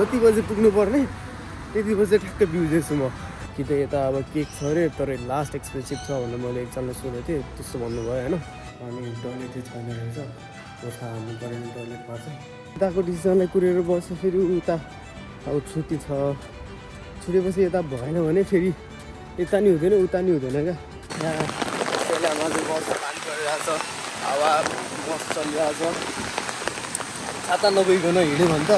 जति बजे पुग्नु पर्ने त्यति बजे ठ्याक्कै पुग्दैछु म। कि त यता अब केक छ अरे तर लास्ट एक्सपेन्सिभ छ भनेर मैले एकजनालाई सोधेको थिएँ, त्यस्तो भन्नुभयो होइन। अनि टोइलेट चाहिँ छैन रहेछ, पोछा हाल्नु पऱ्यो नि टोइलेटमा चाहिँ। यताको डिसिजनलाई कुरेर बस्यो, फेरि उता अब छुट्टी छ, छुटेपछि यता भएन भने फेरि यता नि हुँदैन उता नि हुँदैन क्या। यहाँ सेलामा चाहिँ बस पानी परिरहेछ, हावा बस चलिरहेछ। छाता नगइकन हिँड्यो भने त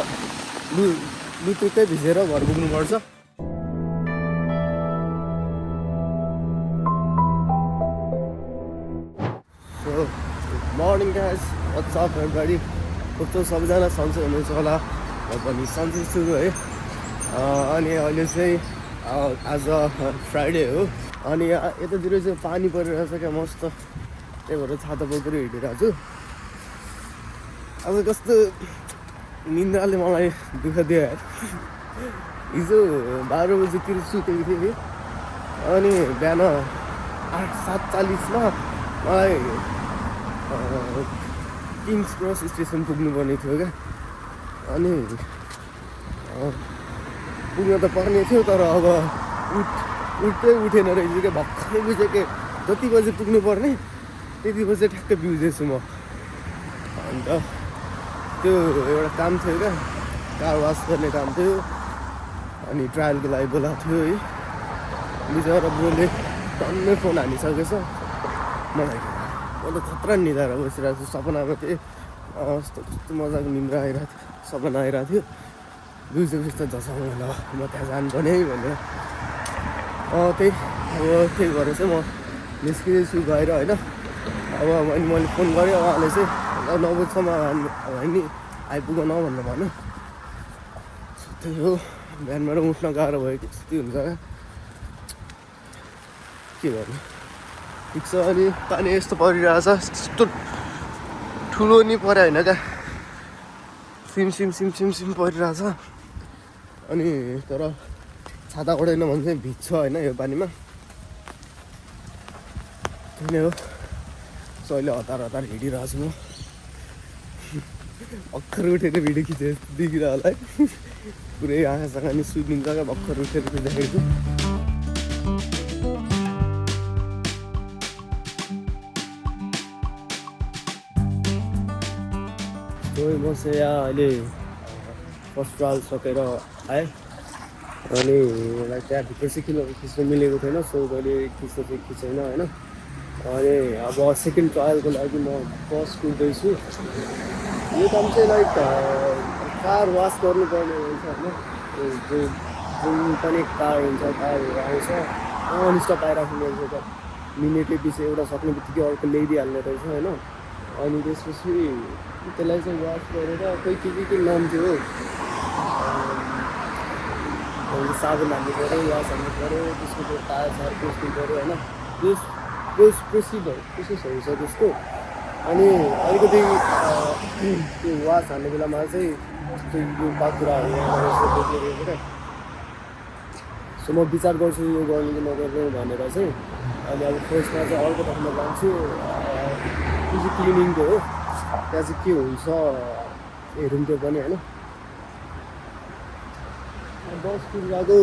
लुतुकै भिजेर घर पुग्नुपर्छ। So morning guys, what's up everybody. कस्तो सबैजना सन्चै हुनुहुन्छ होला, पनि सन्चै छु है। अनि अहिले चाहिँ आज फ्राइडे हो, अनि यतातिर चाहिँ पानी परिरहेछ क्या मस्त, त्यही भएर छाता बोकेर हिँडिरहेको छु। अब कस्तो निन्द्राले मलाई दुःख दियो यार। हिजो 12 बजीतिर सुतेको थिएँ कि, अनि बिहान 7:40मा मलाई किङ्स क्रस स्टेसन पुग्नुपर्ने थियो क्या। अनि पुग्न त पर्ने थियो, तर अब उठेन रहेछ क्या। भर्खरै बुझेँ कि जति बजे पुग्नु पर्ने त्यति बजे ठ्याक्कै पुग्दैछु म। अन्त त्यो एउटा काम थियो क्या, कार वास गर्ने काम थियो, अनि ट्रायलको लागि बोलाएको थियो है। बिचरा ब्रोले टन्नै फोन हानिसकेछ मलाई। म त खतरा निदाएर बसिरहेको छु, सपनामा थिएँ। कस्तो मजाको निन्द्रा आइरहेको थियो, सपना आइरहेको थियो। बुझेपछि त झसाउनु ल म त्यहाँ जानुपर्ने है भनेर। त्यही भएर चाहिँ म निस्किँदैछु गएर होइन। अब मैले फोन गरेँ, उहाँले चाहिँ 9 बजीसम्म नि आइपुग न भनेर भन्यो। त्यही हो, बिहानबाट उठ्न गाह्रो भयो, त्यस्तै हुन्छ क्या, के गर्नु। ठिक छ। अनि पानी यस्तो परिरहेछ, यस्तो ठुलो नि पऱ्यो होइन क्या, सिम परिरहेछ। अनि तर छाता ओढेन भने चाहिँ भिज्छ होइन यो पानीमा। त्यही नै हो। सो अहिले हतार हिँडिरहेको छु म। भर्खर उठेर भिडियो खिचेर देखिरह होला है। पुरै आँखासँग नि सुनिन्छ क्या, भर्खर उठेर खिच्दाखेरि चाहिँ। म चाहिँ यहाँ अहिले फर्स्ट ट्रायल सकेर आएँ, अनि मलाई त्यहाँभित्र चाहिँ खिच्न मिलेको थिएन, सो मैले खिचेन होइन। अनि अब सेकेन्ड ट्रायलको लागि म बस कुद्दैछु। यो काम चाहिँ लाइक कार वास गर्नुपर्ने हुन्छ होइन। जुन पनि कार हुन्छ, कारहरू आउँछ अनस्टप आइराख्ने रहेछ त, मिनेटै पछि एउटा सक्ने बित्तिकै अर्को ल्याइदिइहाल्ने रहेछ होइन। अनि त्यसपछि त्यसलाई चाहिँ वास गरेर खोइ के नाम थियो, साबुन हाल्नु पऱ्यो, वास हाल्नु पऱ्यो, त्यसको त्यो टायर पुस्नु पऱ्यो होइन। प्रोसेसहरू छ त्यसको। अनि अलिकति त्यो वास हाल्ने बेलामा चाहिँ यो बाकुराहरू देख्ने क्या। सो म विचार गर्छु यो गर्नु कि नगर्नु भनेर चाहिँ। अनि अब फर्स्टमा चाहिँ अर्को ठाउँमा जान्छु, त्यो चाहिँ क्लिनिङको हो, त्यहाँ चाहिँ के हुन्छ हेरौँ त्यो पनि होइन। बस कुदाएको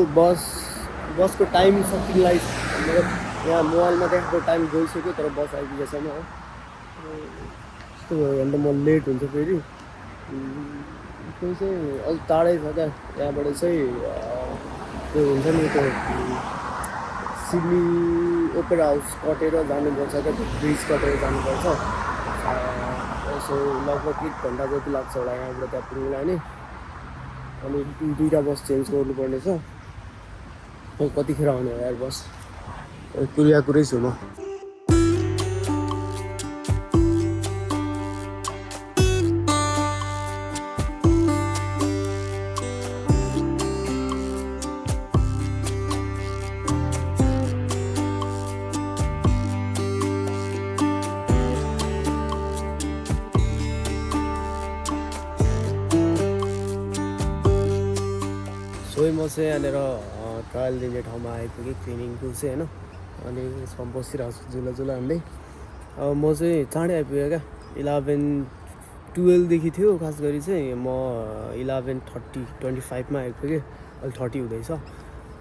बसको टाइम सक्किनलाई मतलब यहाँ मोबाइलमा देखाएको टाइम गइसक्यो, तर बस आइपुगेको छैन हो। यस्तो भयो भने त म लेट हुन्छ फेरि। त्यो चाहिँ अलिक टाढै छ क्या, त्यहाँबाट चाहिँ त्यो हुन्छ नि त्यो सिडनी ओपेरा हाउस कटेर जानुपर्छ क्या, त्यो ब्रिज कटेर जानुपर्छ। यसो लगभग 1 घन्टा जति लाग्छ होला यहाँबाट त्यहाँ पुग्नुलाई नै। अनि 2टा बस चेन्ज गर्नुपर्ने छ। कतिखेर आउने हो यार बस, कुरै छु म। सोही म चाहिँ यहाँनिर ट्रायल दिने ठाउँमा आइपुगेँ, क्लिनिङको चाहिँ होइन। अनि यसमा बसिरहेको छु झुला हान्दै। अब म चाहिँ चाँडै आइपुगेँ क्या, 12देखि थियो खास गरी चाहिँ म 11:25मा आएको कि अहिले 30 हुँदैछ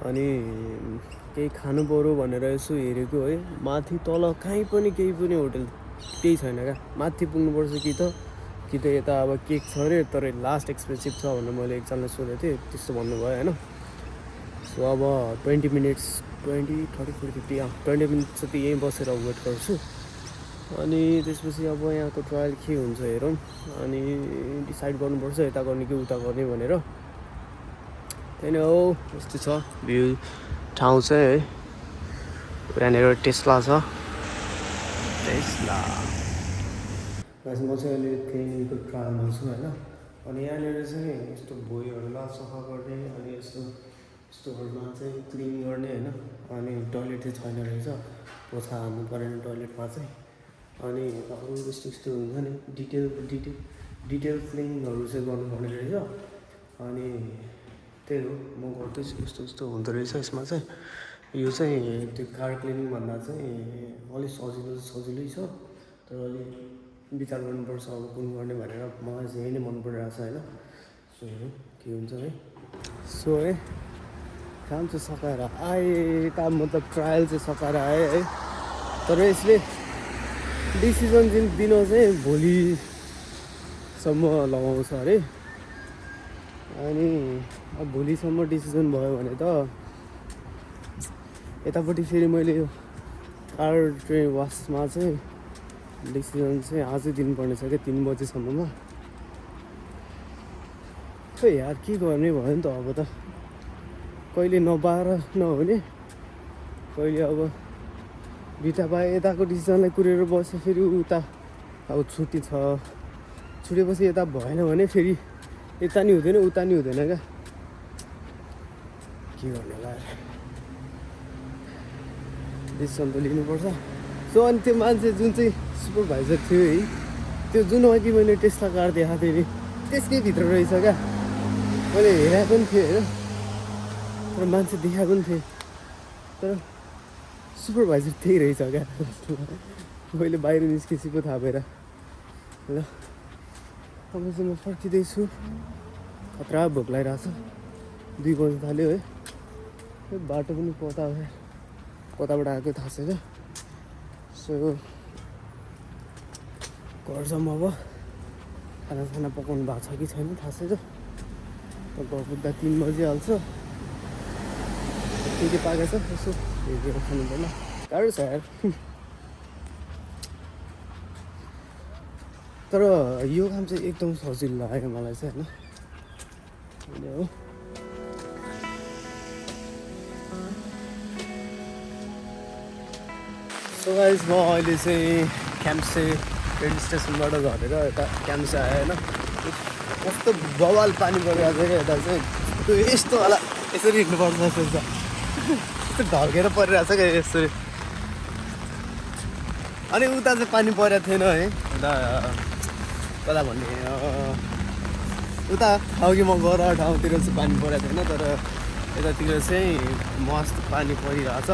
अनि केही खानु पऱ्यो भनेर यसो हेरेको है माथि तल कहीँ पनि केही पनि होटल केही छैन क्या माथि पुग्नुपर्छ कि त यता अब केक छ अरे तर लास्ट एक्सपेन्सिभ छ भनेर मैले एकजनालाई सोधेको थिएँ त्यस्तो भन्नुभयो होइन सो अब 20 मिनट्स 20 30 40 50 20 मिनट जति यहीँ बसेर वेट गर्छु अनि त्यसपछि अब यहाँको ट्रायल के हुन्छ हेरौँ अनि डिसाइड गर्नुपर्छ यता गर्ने कि उता गर्ने भनेर त्यही नै हो यस्तो छ भ्यू ठाउँ चाहिँ है यहाँनिर टेस्ला छ टेस्ला म चाहिँ अहिले क्लिनिङको ट्रायलमा छु होइन अनि यहाँनिर चाहिँ यस्तो भुइँहरूलाई सफा गर्ने अनि यस्तोहरूमा चाहिँ क्लिन गर्ने होइन अनि टोइलेट चाहिँ छैन रहेछ पोछा हाल्नु परेन टोइलेटमा चाहिँ अनि अरू यस्तो हुन्छ नि डिटेल क्लिनिङहरू चाहिँ गर्नुपर्ने रहेछ अनि त्यही हो म गर्दैछु यस्तो हुँदो रहेछ यसमा चाहिँ यो चाहिँ त्यो कार क्लिनिङ भन्दा चाहिँ अलिक सजिलै छ तर अलिक विचार गर्नुपर्छ अब कुन गर्ने भनेर मलाई चाहिँ यही नै मन परिरहेको छ होइन सो हेरौँ के हुन्छ है सो है काम चाहिँ सकाएर आए काम मतलब ट्रायल चाहिँ सकाएर आएँ है तर यसले डिसिजन दिन चाहिँ भोलिसम्म लगाउँछ अरे अनि अब भोलिसम्म डिसिजन भयो भने त यतापट्टि फेरि मैले यो कार ट्रेन वासमा चाहिँ डिसिजन चाहिँ आजै दिनुपर्ने छ क्या 3 बजीसम्ममा खै यार के गर्ने भयो नि त अब त कहिले नपाएर नहुने कहिले अब बिटा पाए यताको डिसिजनलाई कुरेर बस्यो फेरि उता अब छुट्टी छ छुटेपछि यता भएन भने फेरि यता नि हुँदैन उता नि हुँदैन क्या के गर्ने होला डिसिजन त लिनुपर्छ सो अनि त्यो मान्छे जुन चाहिँ सुपरभाइजर थियो है त्यो जुन अघि मैले टेस्ला कार देखाएको थिएँ नि त्यसकै भित्र रहेछ क्या मैले हेरेको पनि थिएँ होइन तर मान्छे देखाएको पनि थिएँ तर सुपरभाइजर त्यही रहेछ क्या मैले बाहिर निस्केपछि पो थाहा भएर ल अब चाहिँ म फर्किँदैछु खतरा भोक लागिरहेको छ 2 बज्न थाल्यो है बाटो पनि कताबाट आएको थाहा छैन सो घर जाउँ अब खाना पकाउनु भएको छ कि छैन थाहा छैन घर पुग्दा 3 बजिहाल्छ के पाएको छ यसो हेरेर खानु पर्ला गाह्रो छ यार तर यो काम चाहिँ एकदम सजिलो लाग्यो मलाई चाहिँ होइन हो सो गाइस म अहिले चाहिँ क्याम्पसे रेल स्टेसनबाट झरेर यता क्याम्पसे आएँ होइन कस्तो बवाल पानी परिरहेको छ यता चाहिँ त्यो यस्तो होला यसरी हिँड्नुपर्छ जस्तो यस्तो ढल्केर परिरहेको छ क्या यसरी अनि उता चाहिँ पानी परेको थिएन है उता कता भन्ने उता अघि म गएर ठाउँतिर चाहिँ पानी परेको थिएन तर यतातिर चाहिँ मस्त पानी परिरहेछ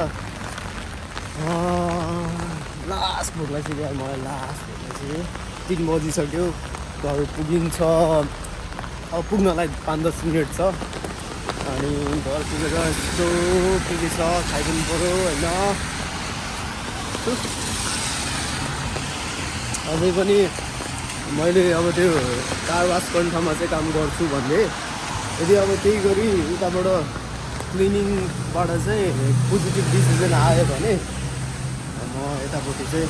लास्ट भोक लागिसक्यो मलाई लास्ट भोक लागिसक्यो 3 बजिसक्यो घर पुगिन्छ अब पुग्नलाई 5-10 मिनट छ अनि घर पुगेर यस्तो के छ खाइदिनु पऱ्यो होइन अझै पनि मैले अब त्यो कार वास गर्ने ठाउँमा चाहिँ काम गर्छु भन्ने यदि अब त्यही गरी उताबाट क्लिनिङबाट चाहिँ पोजिटिभ डिसिजन आयो भने म यतापट्टि चाहिँ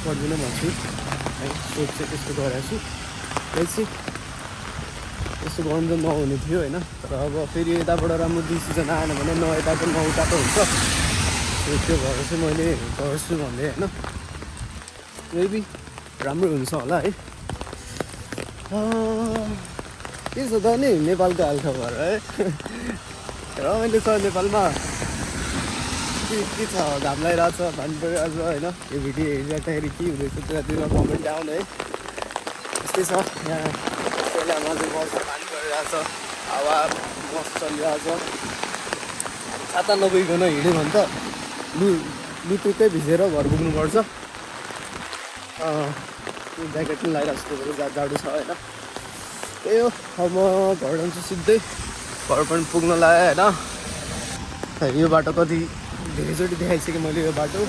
गर्दिनँ भन्छु है सोच चाहिँ त्यस्तो गरेको छु चाहिँ त्यस्तो गर्नु त नहुने थियो होइन तर अब फेरि यताबाट राम्रो डिसिजन आएन भने न यताको न उताको हुन्छ त्यो भएर चाहिँ मैले गर्छु भन्दै होइन मेबी राम्रो हुन्छ होला है त्यसो त नि नेपालको हालखबर है रमाइलो छ नेपालमा के छ घाम लगाइरहेको छ पानी परिरहेको छ होइन यो भिडियो हेरिराख्दाखेरि के हुँदैछ त्यतातिर कमेन्ट आउनु है त्यस्तै छ यहाँ सेलामा चाहिँ मस्त पानी परिरहेको छ हावा मस्त चलिरहेको छ छाता नगइकन हिँड्यो भने त लुटुक्कै भिजेर घर पुग्नुपर्छ ज्याकेट पनि लगाइरहेको छु जाडो छ होइन। त्यही हो, अब म घर जान्छु सिधै, घर पनि पुग्न लाग्यो होइन। यो बाटो कति धेरैचोटि देखाइसकेँ मैले यो बाटो।